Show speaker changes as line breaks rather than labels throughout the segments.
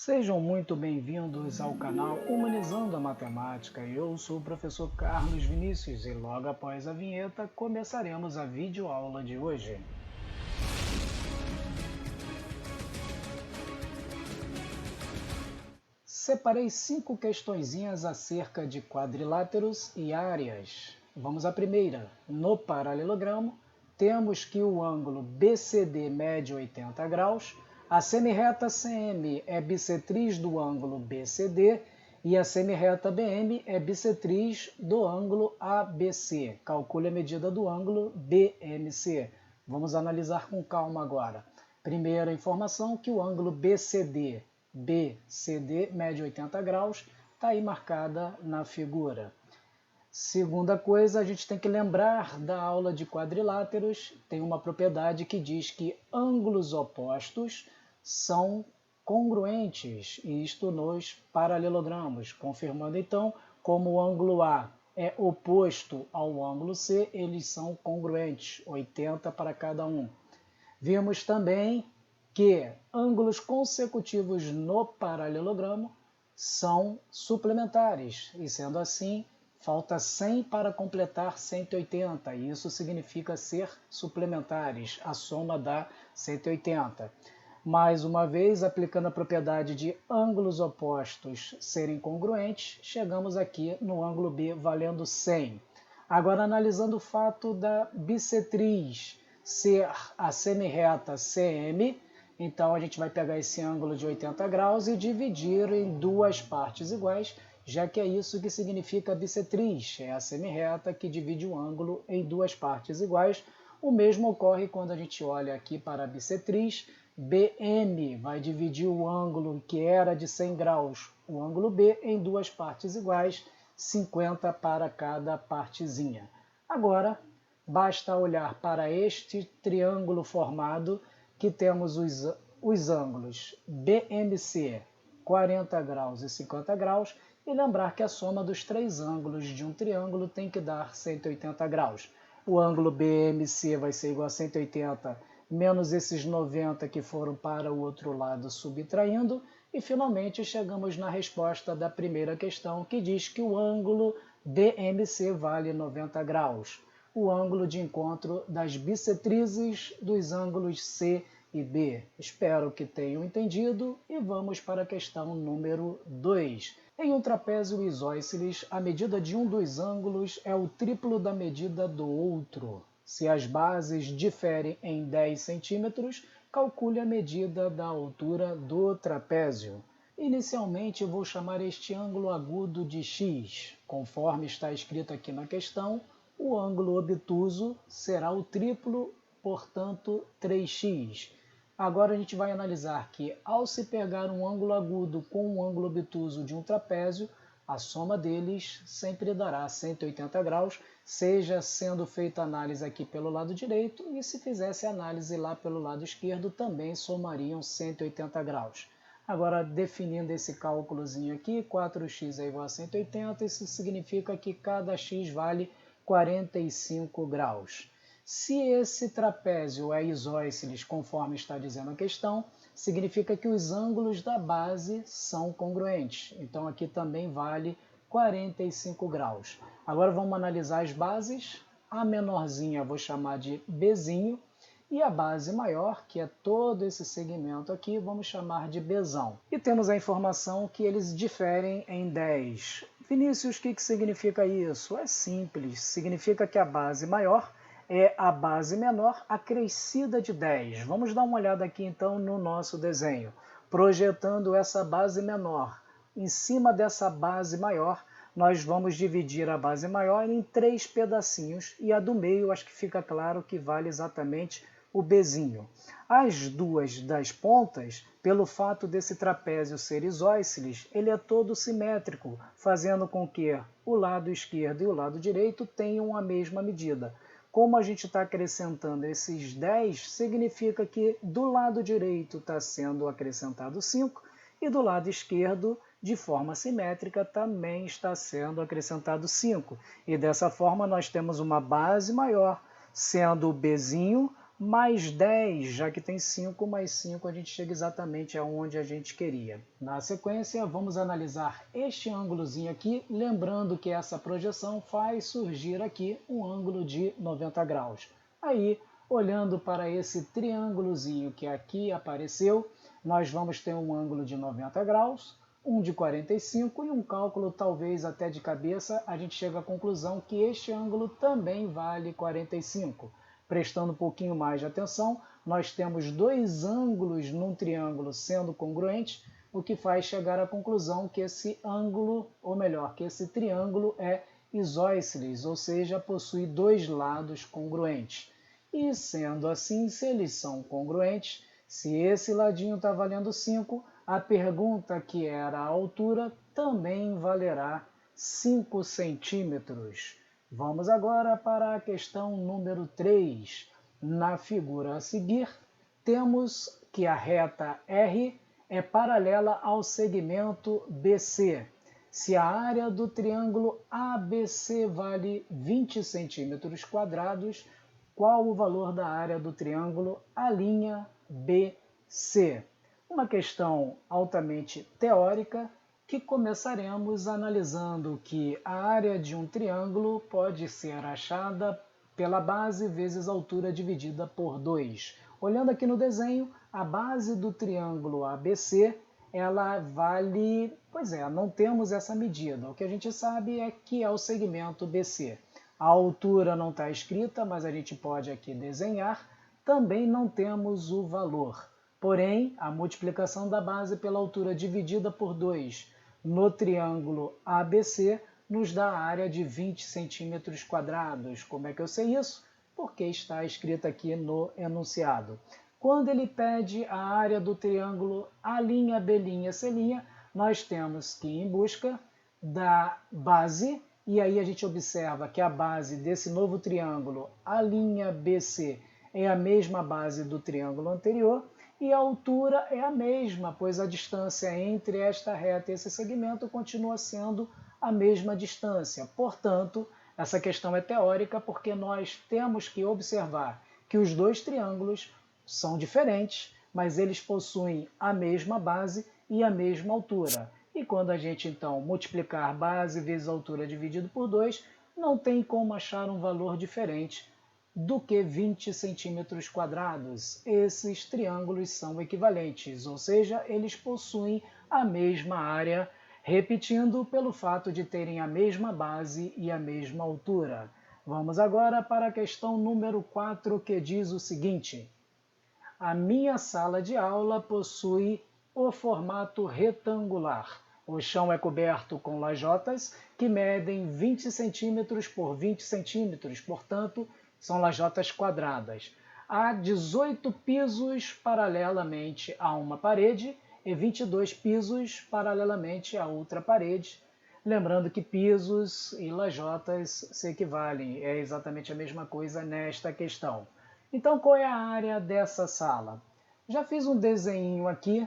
Sejam muito bem-vindos ao canal Humanizando a Matemática. Eu sou o professor Carlos Vinícius e logo após a vinheta começaremos a videoaula de hoje. Separei 5 questõezinhas acerca de quadriláteros e áreas. Vamos à primeira. No paralelogramo, temos que o ângulo BCD mede 80 graus, a semirreta CM é bissetriz do ângulo BCD e a semirreta BM é bissetriz do ângulo ABC. Calcule a medida do ângulo BMC. Vamos analisar com calma agora. Primeira informação, que o ângulo BCD mede 80 graus, está aí marcada na figura. Segunda coisa, a gente tem que lembrar da aula de quadriláteros, tem uma propriedade que diz que ângulos opostos são congruentes, isto nos paralelogramos, confirmando então como o ângulo A é oposto ao ângulo C, eles são congruentes, 80 para cada um. Vimos também que ângulos consecutivos no paralelogramo são suplementares, e sendo assim, falta 100 para completar 180, e isso significa ser suplementares, a soma dá 180. Mais uma vez, aplicando a propriedade de ângulos opostos serem congruentes, chegamos aqui no ângulo B valendo 100. Agora, analisando o fato da bissetriz ser a semirreta CM, então a gente vai pegar esse ângulo de 80 graus e dividir em duas partes iguais, já que é isso que significa bissetriz, é a semirreta que divide o ângulo em duas partes iguais. O mesmo ocorre quando a gente olha aqui para a bissetriz, BM vai dividir o ângulo que era de 100 graus, o ângulo B, em duas partes iguais, 50 para cada partezinha. Agora, basta olhar para este triângulo formado, que temos os ângulos BMC, 40 graus e 50 graus, e lembrar que a soma dos três ângulos de um triângulo tem que dar 180 graus. O ângulo BMC vai ser igual a 180 menos esses 90 que foram para o outro lado subtraindo, e finalmente chegamos na resposta da primeira questão, que diz que o ângulo BMC vale 90 graus. O ângulo de encontro das bissetrizes dos ângulos C e B. Espero que tenham entendido e vamos para a questão número 2. Em um trapézio isósceles, a medida de um dos ângulos é o triplo da medida do outro. Se as bases diferem em 10 centímetros, calcule a medida da altura do trapézio. Inicialmente, eu vou chamar este ângulo agudo de x. Conforme está escrito aqui na questão, o ângulo obtuso será o triplo, portanto, 3x. Agora a gente vai analisar que, ao se pegar um ângulo agudo com um ângulo obtuso de um trapézio, a soma deles sempre dará 180 graus, seja sendo feita a análise aqui pelo lado direito, e se fizesse a análise lá pelo lado esquerdo, também somariam 180 graus. Agora, definindo esse cálculozinho aqui, 4x é igual a 180, isso significa que cada x vale 45 graus. Se esse trapézio é isósceles, conforme está dizendo a questão, significa que os ângulos da base são congruentes. Então aqui também vale 45 graus. Agora vamos analisar as bases. A menorzinha eu vou chamar de Bzinho, e a base maior, que é todo esse segmento aqui, vamos chamar de Bzão. E temos a informação que eles diferem em 10. Vinícius, o que significa isso? É simples, significa que a base maior é a base menor acrescida de 10. Vamos dar uma olhada aqui então no nosso desenho. Projetando essa base menor em cima dessa base maior, nós vamos dividir a base maior em 3 pedacinhos, e a do meio acho que fica claro que vale exatamente o Bzinho. As duas das pontas, pelo fato desse trapézio ser isósceles, ele é todo simétrico, fazendo com que o lado esquerdo e o lado direito tenham a mesma medida. Como a gente está acrescentando esses 10, significa que do lado direito está sendo acrescentado 5 e do lado esquerdo, de forma simétrica, também está sendo acrescentado 5. E dessa forma nós temos uma base maior, sendo o Bzinho mais 10, já que tem 5, mais 5 a gente chega exatamente aonde a gente queria. Na sequência, vamos analisar este ângulozinho aqui, lembrando que essa projeção faz surgir aqui um ângulo de 90 graus. Aí, olhando para esse triângulozinho que aqui apareceu, nós vamos ter um ângulo de 90 graus, um de 45 e um cálculo talvez até de cabeça, a gente chega à conclusão que este ângulo também vale 45. Prestando um pouquinho mais de atenção, nós temos dois ângulos num triângulo sendo congruentes, o que faz chegar à conclusão que esse ângulo, ou melhor, que esse triângulo é isósceles, ou seja, possui dois lados congruentes. E sendo assim, se eles são congruentes, se esse ladinho está valendo 5, a pergunta que era a altura também valerá 5 centímetros. Vamos agora para a questão número 3. Na figura a seguir, temos que a reta R é paralela ao segmento BC. Se a área do triângulo ABC vale 20 centímetros quadrados, qual o valor da área do triângulo ABC? Uma questão altamente teórica que começaremos analisando que a área de um triângulo pode ser achada pela base vezes a altura dividida por 2. Olhando aqui no desenho, a base do triângulo ABC, ela vale... Pois é, não temos essa medida. O que a gente sabe é que é o segmento BC. A altura não está escrita, mas a gente pode aqui desenhar. Também não temos o valor. Porém, a multiplicação da base pela altura dividida por 2 no triângulo ABC nos dá a área de 20 centímetros quadrados. Como é que eu sei isso? Porque está escrito aqui no enunciado. Quando ele pede a área do triângulo A'B'C', nós temos que ir em busca da base, e aí a gente observa que a base desse novo triângulo A'BC é a mesma base do triângulo anterior, e a altura é a mesma, pois a distância entre esta reta e esse segmento continua sendo a mesma distância. Portanto, essa questão é teórica porque nós temos que observar que os dois triângulos são diferentes, mas eles possuem a mesma base e a mesma altura. E quando a gente, então, multiplicar base vezes altura dividido por 2, não tem como achar um valor diferente do que 20 centímetros quadrados. Esses triângulos são equivalentes, ou seja, eles possuem a mesma área, repetindo pelo fato de terem a mesma base e a mesma altura. Vamos agora para a questão número 4, que diz o seguinte: a minha sala de aula possui o formato retangular. O chão é coberto com lajotas que medem 20 centímetros por 20 centímetros, portanto, são lajotas quadradas. Há 18 pisos paralelamente a uma parede e 22 pisos paralelamente a outra parede. Lembrando que pisos e lajotas se equivalem, é exatamente a mesma coisa nesta questão. Então, qual é a área dessa sala? Já fiz um desenho aqui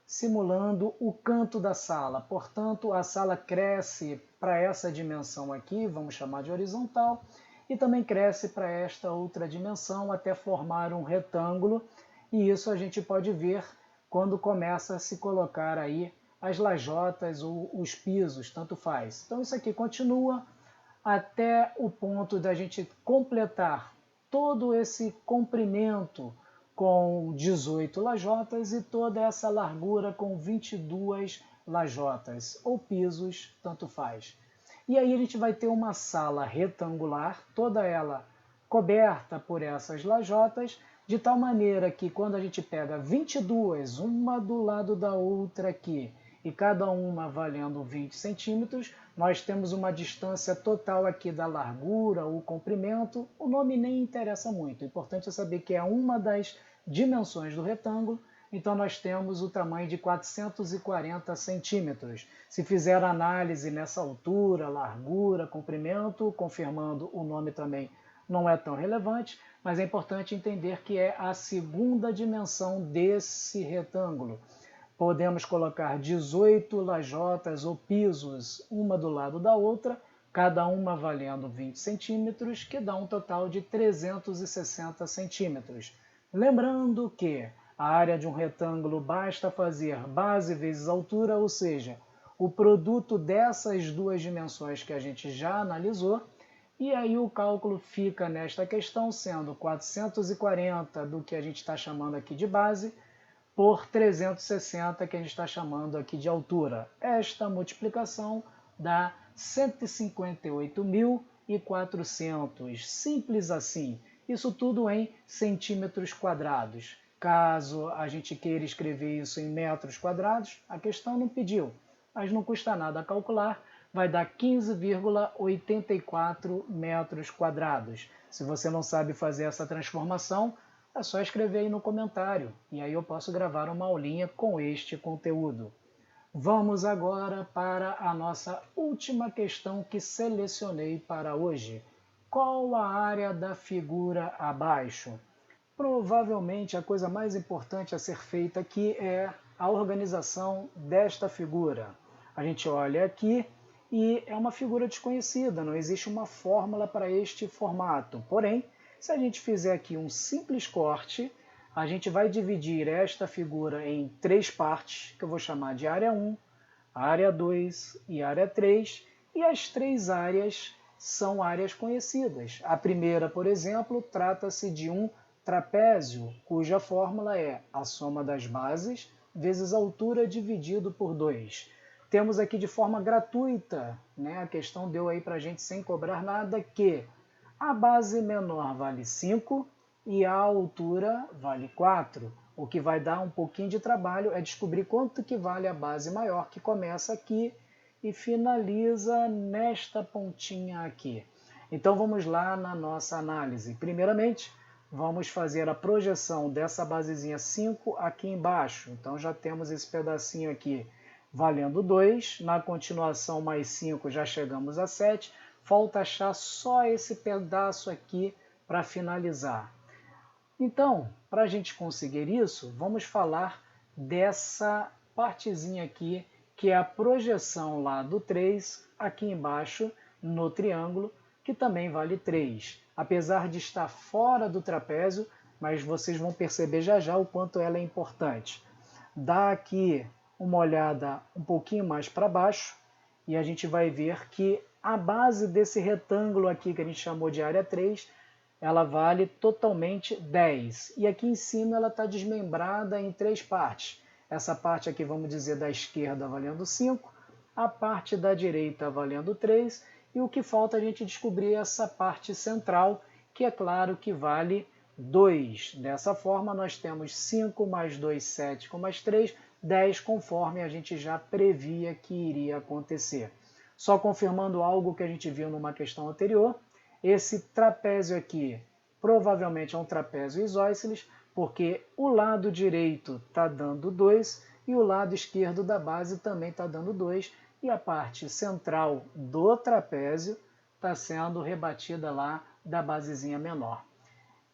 simulando o canto da sala. Portanto, a sala cresce para essa dimensão aqui, vamos chamar de horizontal, e também cresce para esta outra dimensão até formar um retângulo, e isso a gente pode ver quando começa a se colocar aí as lajotas ou os pisos, tanto faz. Então isso aqui continua até o ponto da gente completar todo esse comprimento com 18 lajotas e toda essa largura com 22 lajotas, ou pisos, tanto faz. E aí a gente vai ter uma sala retangular, toda ela coberta por essas lajotas, de tal maneira que quando a gente pega 22, uma do lado da outra aqui, e cada uma valendo 20 centímetros, nós temos uma distância total aqui da largura ou comprimento. O nome nem interessa muito, o importante é saber que é uma das dimensões do retângulo. Então nós temos o tamanho de 440 centímetros. Se fizer análise nessa altura, largura, comprimento, confirmando o nome também não é tão relevante, mas é importante entender que é a segunda dimensão desse retângulo. Podemos colocar 18 lajotas ou pisos, uma do lado da outra, cada uma valendo 20 centímetros, que dá um total de 360 centímetros. Lembrando que a área de um retângulo basta fazer base vezes altura, ou seja, o produto dessas duas dimensões que a gente já analisou, e aí o cálculo fica nesta questão sendo 440 do que a gente está chamando aqui de base, por 360 que a gente está chamando aqui de altura. Esta multiplicação dá 158.400, simples assim. Isso tudo em centímetros quadrados. Caso a gente queira escrever isso em metros quadrados, a questão não pediu, mas não custa nada calcular, vai dar 15,84 metros quadrados. Se você não sabe fazer essa transformação, é só escrever aí no comentário, e aí eu posso gravar uma aulinha com este conteúdo. Vamos agora para a nossa última questão que selecionei para hoje. Qual a área da figura abaixo? Provavelmente a coisa mais importante a ser feita aqui é a organização desta figura. A gente olha aqui e é uma figura desconhecida, não existe uma fórmula para este formato. Porém, se a gente fizer aqui um simples corte, a gente vai dividir esta figura em três partes, que eu vou chamar de área 1, área 2 e área 3, e as três áreas são áreas conhecidas. A primeira, por exemplo, trata-se de um trapézio, cuja fórmula é a soma das bases vezes a altura dividido por 2. Temos aqui de forma gratuita, né, a questão deu aí para a gente sem cobrar nada, que a base menor vale 5 e a altura vale 4. O que vai dar um pouquinho de trabalho é descobrir quanto que vale a base maior, que começa aqui e finaliza nesta pontinha aqui. Então vamos lá na nossa análise. Primeiramente, vamos fazer a projeção dessa basezinha 5 aqui embaixo. Então já temos esse pedacinho aqui valendo 2. Na continuação, mais 5, já chegamos a 7. Falta achar só esse pedaço aqui para finalizar. Então, para a gente conseguir isso, vamos falar dessa partezinha aqui, que é a projeção lá do 3, aqui embaixo, no triângulo, que também vale 3. Apesar de estar fora do trapézio, mas vocês vão perceber já já o quanto ela é importante. Dá aqui uma olhada um pouquinho mais para baixo, e a gente vai ver que a base desse retângulo aqui, que a gente chamou de área 3, ela vale totalmente 10. E aqui em cima ela está desmembrada em três partes. Essa parte aqui, vamos dizer, da esquerda valendo 5, a parte da direita valendo 3, e o que falta a gente descobrir é essa parte central, que é claro que vale 2. Dessa forma, nós temos 5 mais 2, 7, com mais 3, 10, conforme a gente já previa que iria acontecer. Só confirmando algo que a gente viu numa questão anterior, esse trapézio aqui provavelmente é um trapézio isósceles, porque o lado direito está dando 2 e o lado esquerdo da base também está dando 2, e a parte central do trapézio está sendo rebatida lá da basezinha menor.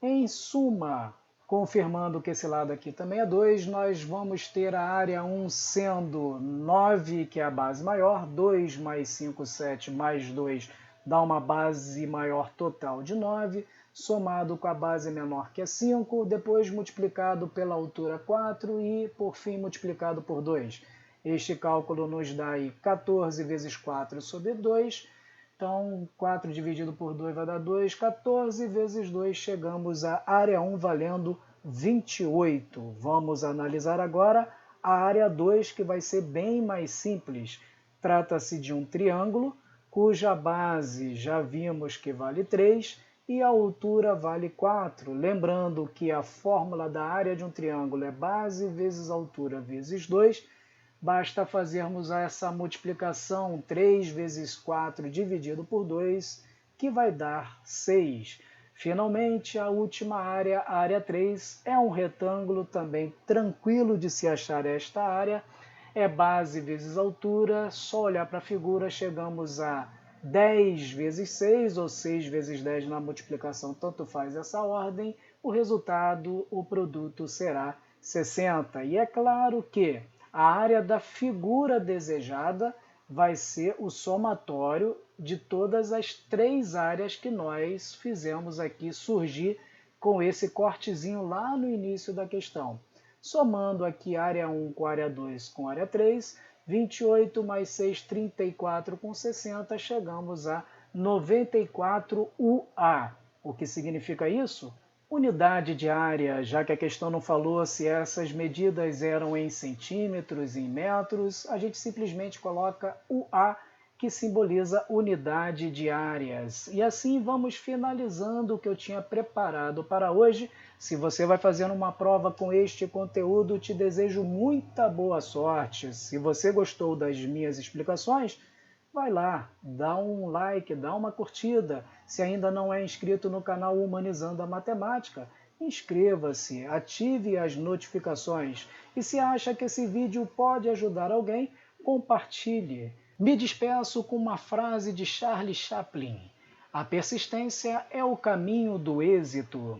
Em suma, confirmando que esse lado aqui também é 2, nós vamos ter a área 1 sendo 9, que é a base maior, 2 mais 5, 7, mais 2 dá uma base maior total de 9, somado com a base menor que é 5, depois multiplicado pela altura 4 e, por fim, multiplicado por 2. Este cálculo nos dá aí 14 vezes 4 sobre 2, então 4 dividido por 2 vai dar 2, 14 vezes 2 chegamos à área 1 valendo 28. Vamos analisar agora a área 2, que vai ser bem mais simples. Trata-se de um triângulo, cuja base já vimos que vale 3 e a altura vale 4. Lembrando que a fórmula da área de um triângulo é base vezes altura vezes 2. Basta fazermos essa multiplicação 3 vezes 4 dividido por 2, que vai dar 6. Finalmente, a última área, a área 3, é um retângulo também tranquilo de se achar esta área. É base vezes altura, só olhar para a figura, chegamos a 10 vezes 6, ou 6 vezes 10 na multiplicação, tanto faz essa ordem. O resultado, o produto será 60. E é claro que a área da figura desejada vai ser o somatório de todas as três áreas que nós fizemos aqui surgir com esse cortezinho lá no início da questão. Somando aqui área 1 com área 2 com área 3, 28 mais 6, 34 com 60, chegamos a 94 UA. O que significa isso? Unidade de área, já que a questão não falou se essas medidas eram em centímetros, em metros, a gente simplesmente coloca UA, que simboliza unidade de áreas. E assim vamos finalizando o que eu tinha preparado para hoje. Se você vai fazendo uma prova com este conteúdo, te desejo muita boa sorte. Se você gostou das minhas explicações, vai lá, dá um like, dá uma curtida. Se ainda não é inscrito no canal Humanizando a Matemática, inscreva-se, ative as notificações. E se acha que esse vídeo pode ajudar alguém, compartilhe. Me despeço com uma frase de Charlie Chaplin: a persistência é o caminho do êxito.